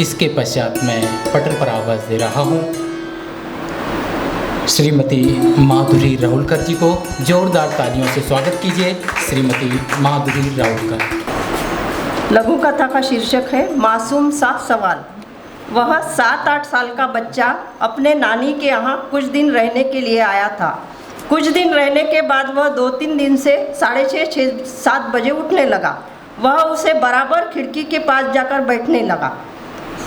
इसके पश्चात मैं पटल पर आवाज़ दे रहा हूँ श्रीमती माधुरी राहुलकर जी को। जोरदार तालियों से स्वागत कीजिए श्रीमती माधुरी राहुलकर। लघु कथा का शीर्षक है मासूम सा सवाल। वह 7-8 साल का बच्चा अपने नानी के यहाँ कुछ दिन रहने के लिए आया था। कुछ दिन रहने के बाद वह 2-3 दिन से 6:30-7 बजे उठने लगा। वह उसे बराबर खिड़की के पास जाकर बैठने लगा।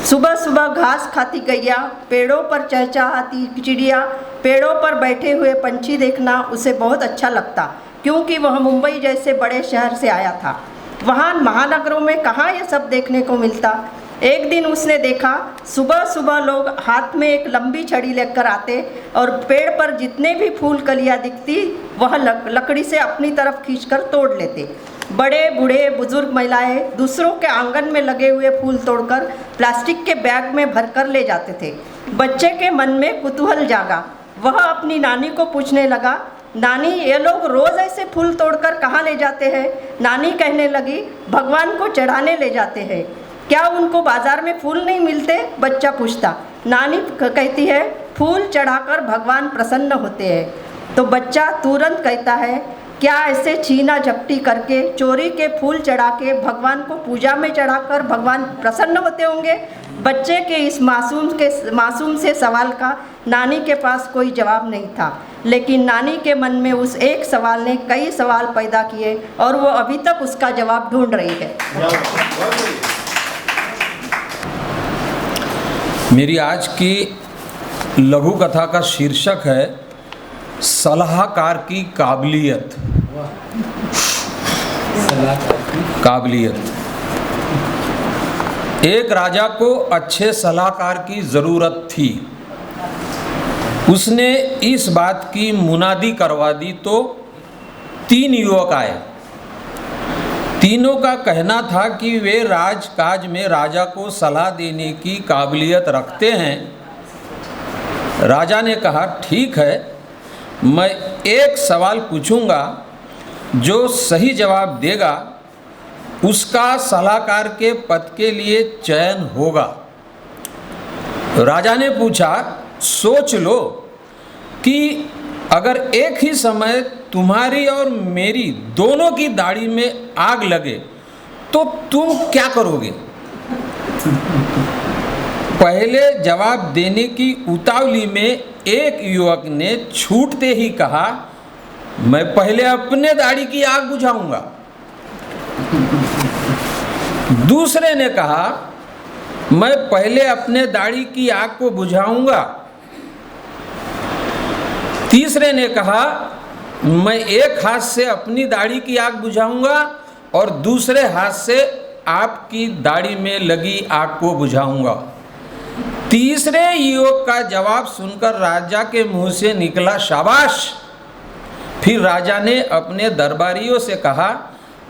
सुबह सुबह घास खाती गैया, पेड़ों पर चहचहाती चिड़िया, पेड़ों पर बैठे हुए पंछी देखना उसे बहुत अच्छा लगता, क्योंकि वह मुंबई जैसे बड़े शहर से आया था। वहाँ महानगरों में कहाँ ये सब देखने को मिलता। एक दिन उसने देखा, सुबह सुबह लोग हाथ में एक लंबी छड़ी लेकर आते और पेड़ पर जितने भी फूल कलियाँ दिखती वह लकड़ी से अपनी तरफ खींचकर तोड़ लेते। बड़े बूढ़े बुजुर्ग महिलाएं दूसरों के आंगन में लगे हुए फूल तोड़कर प्लास्टिक के बैग में भरकर ले जाते थे। बच्चे के मन में कुतूहल जागा। वह अपनी नानी को पूछने लगा, नानी ये लोग रोज़ ऐसे फूल तोड़कर कहाँ ले जाते हैं? नानी कहने लगी, भगवान को चढ़ाने ले जाते हैं। क्या उनको बाज़ार में फूल नहीं मिलते? बच्चा पूछता। नानी कहती है, फूल चढ़ाकर भगवान प्रसन्न होते हैं। तो बच्चा तुरंत कहता है, क्या ऐसे छीना झपटी करके चोरी के फूल चढ़ा के भगवान को पूजा में चढ़ाकर भगवान प्रसन्न होते होंगे? बच्चे के इस मासूम से सवाल का नानी के पास कोई जवाब नहीं था, लेकिन नानी के मन में उस एक सवाल ने कई सवाल पैदा किए और वो अभी तक उसका जवाब ढूंढ रही है। मेरी आज की लघु कथा का शीर्षक है सलाहकार की काबिलियत। एक राजा को अच्छे सलाहकार की ज़रूरत थी। उसने इस बात की मुनादी करवा दी तो 3 युवक आए। तीनों का कहना था कि वे राजकाज में राजा को सलाह देने की काबिलियत रखते हैं। राजा ने कहा, ठीक है, मैं एक सवाल पूछूंगा, जो सही जवाब देगा उसका सलाहकार के पद के लिए चयन होगा। राजा ने पूछा, सोच लो कि अगर एक ही समय तुम्हारी और मेरी दोनों की दाढ़ी में आग लगे तो तुम क्या करोगे? पहले जवाब देने की उतावली में एक युवक ने छूटते ही कहा, मैं पहले अपने दाढ़ी की आग बुझाऊंगा। दूसरे ने कहा, मैं पहले अपने दाढ़ी की आग को बुझाऊंगा। तीसरे ने कहा, मैं एक हाथ से अपनी दाढ़ी की आग बुझाऊंगा और दूसरे हाथ से आपकी दाढ़ी में लगी आग को बुझाऊंगा। तीसरे युवक का जवाब सुनकर राजा के मुंह से निकला, शाबाश। फिर राजा ने अपने दरबारियों से कहा,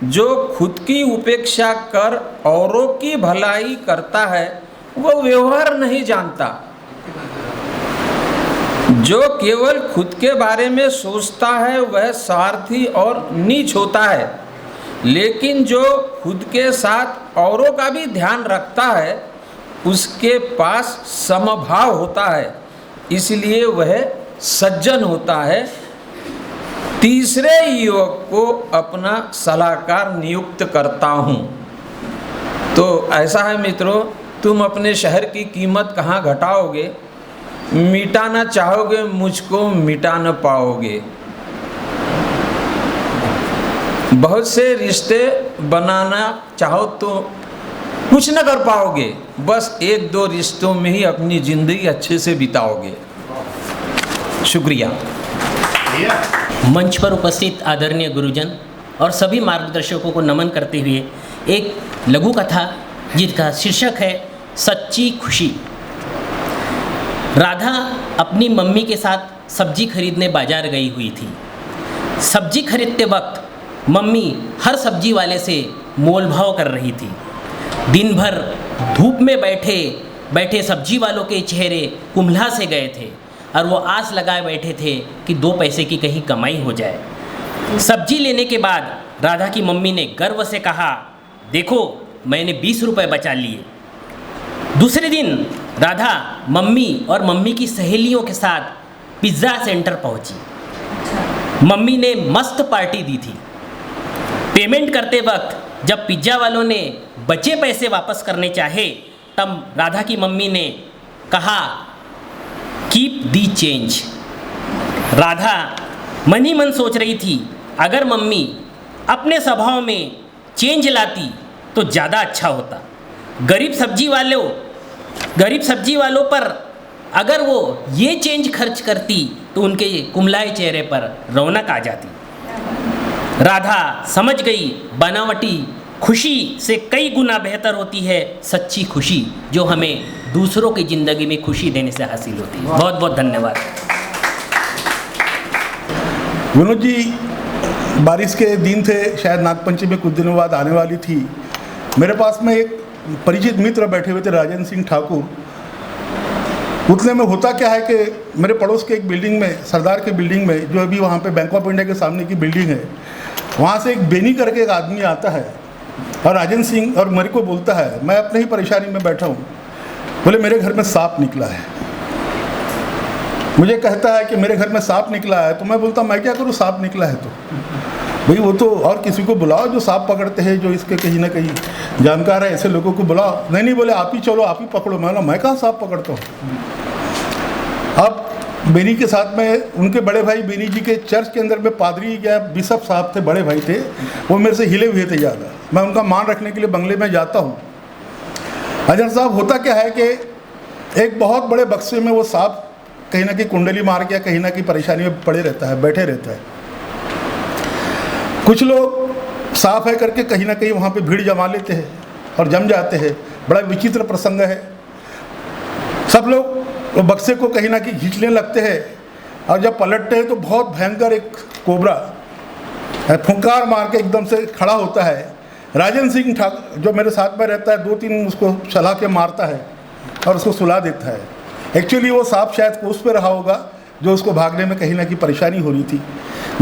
जो खुद की उपेक्षा कर औरों की भलाई करता है वो व्यवहार नहीं जानता। जो केवल खुद के बारे में सोचता है वह स्वार्थी और नीच होता है, लेकिन जो खुद के साथ औरों का भी ध्यान रखता है उसके पास समभाव होता है, इसलिए वह सज्जन होता है। तीसरे युवक को अपना सलाहकार नियुक्त करता हूँ। तो ऐसा है मित्रों, तुम अपने शहर की कीमत कहाँ घटाओगे? मिटाना चाहोगे, मुझको मिटा न पाओगे। बहुत से रिश्ते बनाना चाहो तो कुछ न कर पाओगे, बस 1-2 रिश्तों में ही अपनी ज़िंदगी अच्छे से बिताओगे। शुक्रिया। मंच पर उपस्थित आदरणीय गुरुजन और सभी मार्गदर्शकों को नमन करते हुए एक लघु कथा जिसका शीर्षक है सच्ची खुशी। राधा अपनी मम्मी के साथ सब्जी खरीदने बाजार गई हुई थी। सब्जी खरीदते वक्त मम्मी हर सब्जी वाले से मोल भाव कर रही थी। दिन भर धूप में बैठे बैठे सब्जी वालों के चेहरे कुम्हला से गए थे और वो आस लगाए बैठे थे कि 2 पैसे की कहीं कमाई हो जाए। सब्जी लेने के बाद राधा की मम्मी ने गर्व से कहा, देखो मैंने 20 रुपये बचा लिए। दूसरे दिन राधा मम्मी और मम्मी की सहेलियों के साथ पिज़्ज़ा सेंटर पहुंची। मम्मी ने मस्त पार्टी दी थी। पेमेंट करते वक्त जब पिज़्ज़ा वालों ने बचे पैसे वापस करने चाहे, तब राधा की मम्मी ने कहा, कीप दी चेंज। राधा मन ही मन सोच रही थी, अगर मम्मी अपने स्वभाव में चेंज लाती तो ज़्यादा अच्छा होता। गरीब सब्जी वालों पर अगर वो ये चेंज खर्च करती तो उनके कुमलाए चेहरे पर रौनक आ जाती। राधा समझ गई, बनावटी खुशी से कई गुना बेहतर होती है सच्ची खुशी, जो हमें दूसरों की ज़िंदगी में खुशी देने से हासिल होती है। बहुत बहुत धन्यवाद। विनोद जी, बारिश के दिन थे, शायद नागपंचमी कुछ दिनों बाद आने वाली थी। मेरे पास में एक परिचित मित्र बैठे हुए थे, राजेंद्र सिंह ठाकुर। उतने में होता क्या है कि मेरे पड़ोस के एक बिल्डिंग में, सरदार की बिल्डिंग में, जो अभी वहाँ पे बैंक ऑफ इंडिया के सामने की बिल्डिंग है, वहाँ से एक बेनी करके एक आदमी आता है और राजेंद्र सिंह और मेरे को बोलता है, मैं अपने ही परेशानी में बैठा हूँ, बोले मेरे घर में सांप निकला है। मुझे कहता है कि मेरे घर में सांप निकला है, तो मैं बोलता मैं क्या करूँ, सांप निकला है तो भाई वो तो और किसी को बुलाओ जो सांप पकड़ते हैं, जो इसके कहीं ना कहीं जानकार है, ऐसे लोगों को बुलाओ। नहीं बोले आप ही चलो, आप ही पकड़ो। मैं कहाँ सांप पकड़ता हूँ। अब बेनी के साथ में उनके बड़े भाई बेनी जी के चर्च के अंदर में पादरी या बिशप साहब थे, बड़े भाई थे, वो मेरे से हिले हुए थे ज़्यादा। मैं उनका मान रखने के लिए बंगले में जाता हूँ। अजहर साहब, होता क्या है कि एक बहुत बड़े बक्से में वो सांप कहीं ना कहीं कुंडली मार के कहीं ना कहीं परेशानी में पड़े रहता है, बैठे रहता है। कुछ लोग साफ है करके कहीं ना कहीं वहाँ पे भीड़ जमा लेते हैं और जम जाते हैं। बड़ा विचित्र प्रसंग है। सब लोग वो बक्से को कहीं ना कहीं खींचने लगते हैं और जब पलटते हैं तो बहुत भयंकर एक कोबरा फुंकार मार के एकदम से खड़ा होता है। राजेंद्र सिंह ठाकुर जो मेरे साथ में रहता है, 2-3 उसको चला के मारता है और उसको सुला देता है। एक्चुअली वो सांप शायद कोस पे रहा होगा, जो उसको भागने में कहीं ना कहीं परेशानी हो रही थी।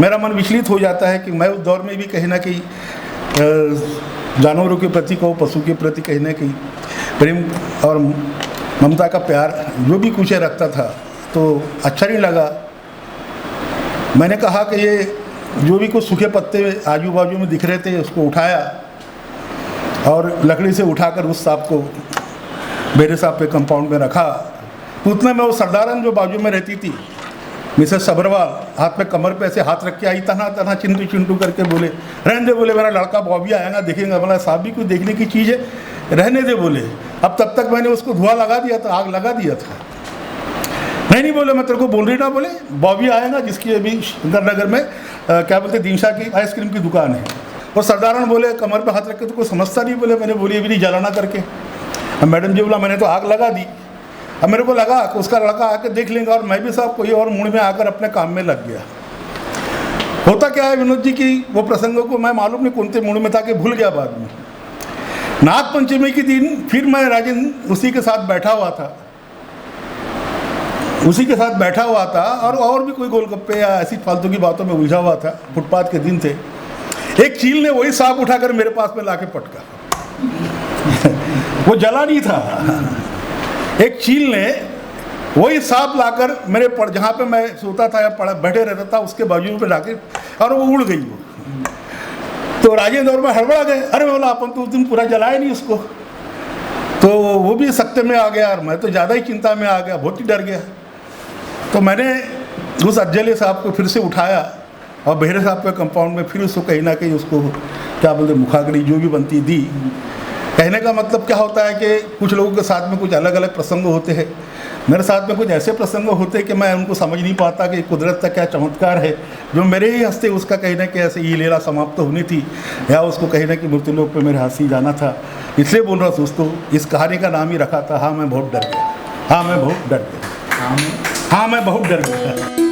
मेरा मन विचलित हो जाता है कि मैं उस दौर में भी कहीं ना कहीं जानवरों के प्रति को, पशु के प्रति कहीं ना कहीं प्रेम और ममता का प्यार जो भी कुछ रखता था, तो अच्छा नहीं लगा। मैंने कहा कि ये जो भी कुछ सूखे पत्ते आजू बाजू में दिख रहे थे, उसको उठाया और लकड़ी से उठाकर उस सांप को मेरे साहब पे कंपाउंड में रखा। तो उतने में वो सरदारन जो बाजू में रहती थी, मिसेस सबरवाल, हाथ में कमर पे ऐसे हाथ रख के आई, तना चिंटू चिंटू करके बोले, रहने दे, बोले मेरा लड़का बॉबी आएगा देखेंगे। बोला सांप भी कोई देखने की चीज़ है, रहने दे बोले। अब तब तक मैंने उसको धुआं लगा दिया था, आग लगा दिया था। नहीं बोले मैं तेरे को बोल रही ना, बोले बॉबी आएगा जिसकी अभी शंकर नगर में क्या बोलते दिनशा की आइसक्रीम की दुकान है। और सरदारन बोले कमर पे हाथ रख के, तो कोई समझता नहीं। बोले मैंने बोली अभी नहीं जलाना करके। अब मैडम जी बोला मैंने तो आग लगा दी। अब मेरे को लगा कि उसका लड़का आकर देख लेंगे और मैं भी साहब कोई और मूड में आकर अपने काम में लग गया। होता क्या है विनोद जी की वो प्रसंगों को मैं मालूम नहीं कौन से मूड में था कि भूल गया बाद में। नागपंचमी के दिन फिर मैं राजेंद्र उसी के साथ बैठा हुआ था और भी कोई गोलगप्पे या ऐसी फालतू की बातों में उलझा हुआ था। फुटपाथ के दिन थे। एक चील ने वही सांप उठाकर मेरे पास में लाके पटका। वो जला नहीं था। एक चील ने वही सांप लाकर मेरे जहाँ पे मैं सोता था या बैठे रहता था उसके बाजू पे लाके, और वो उड़ गई। वो तो राजेंद्र और मैं हड़बड़ा गए। अरे बोला अपन तो उस दिन पूरा जलाए नहीं उसको। तो वो भी सत्य में आ गया और मैं तो ज़्यादा ही चिंता में आ गया, बहुत ही डर गया। तो मैंने उस अज्जले साहब को फिर से उठाया और बहरे साहब के कंपाउंड में फिर उसको कहीं ना कहीं उसको क्या बोलते मुखाग्नि जो भी बनती दी। कहने का मतलब क्या होता है कि कुछ लोगों के साथ में कुछ अलग अलग प्रसंग होते हैं। मेरे साथ में कुछ ऐसे प्रसंग होते हैं कि मैं उनको समझ नहीं पाता कि कुदरत का क्या चमत्कार है, जो मेरे ही हंसते उसका कहीं ना कहीं ऐसे ये लीला समाप्त तो होनी थी या उसको कहीं ना कहीं मृत्युलोक पे मेरे हाथ से जाना था। इसलिए बोल रहा दोस्तों, इस कहानी का नाम ही रखा था हाँ मैं बहुत डर गया। हाँ मैं बहुत डर गया।